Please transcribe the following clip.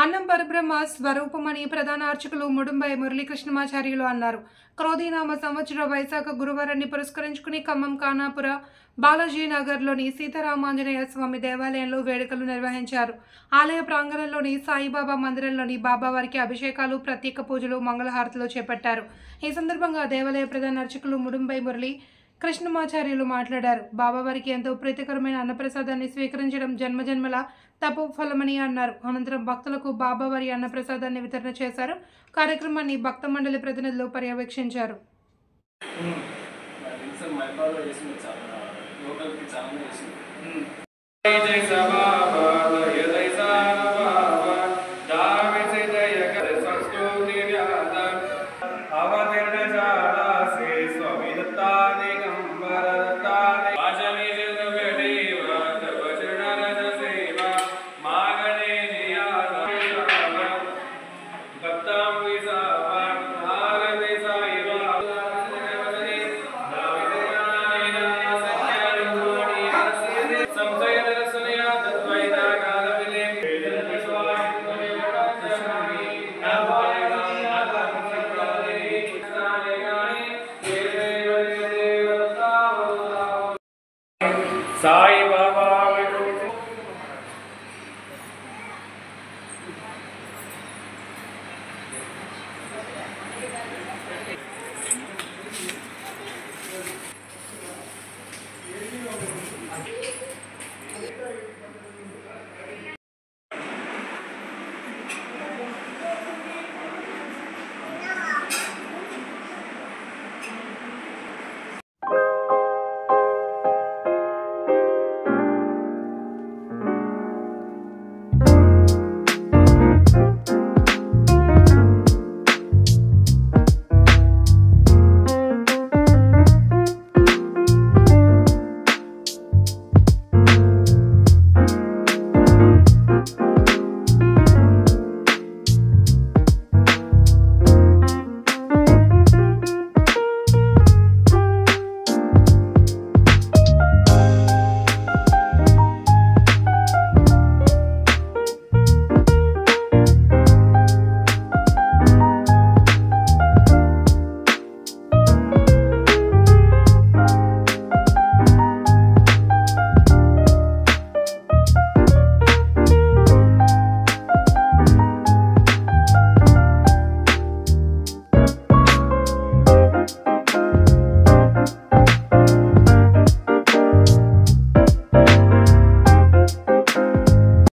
అన్నం పరబ్రహ్మ స్వరూపమని ప్రధాన అర్చకులు ముడుంబై మురళీకృష్ణమాచార్యులు అన్నారు. క్రోధీనామ సంవత్సర వైశాఖ గురువారాన్ని పురస్కరించుకుని ఖమ్మం ఖానాపుర బాలాజీ నగర్లోని సీతారామాంజనేయ స్వామి దేవాలయంలో వేడుకలు నిర్వహించారు. ఆలయ ప్రాంగణంలోని సాయిబాబా మందిరంలోని బాబావారికి అభిషేకాలు, ప్రత్యేక పూజలు, మంగళహారతులు చేపట్టారు. ఈ సందర్భంగా దేవాలయ ప్రధాన అర్చకులు ముడుంబై మురళి కృష్ణమాచార్యులు మాట్లాడారు. బాబావారికి ఎంతో ప్రీతికరమైన అన్నప్రసాదాన్ని స్వీకరించడం జన్మజన్మల తపోఫలమని అన్నారు. అనంతరం భక్తులకు బాబావారి అన్నప్రసాదాన్ని వితరణ చేశారు. కార్యక్రమాన్ని భక్త మండలి ప్రతినిధులు పర్యవేక్షించారు. సాయి బాబా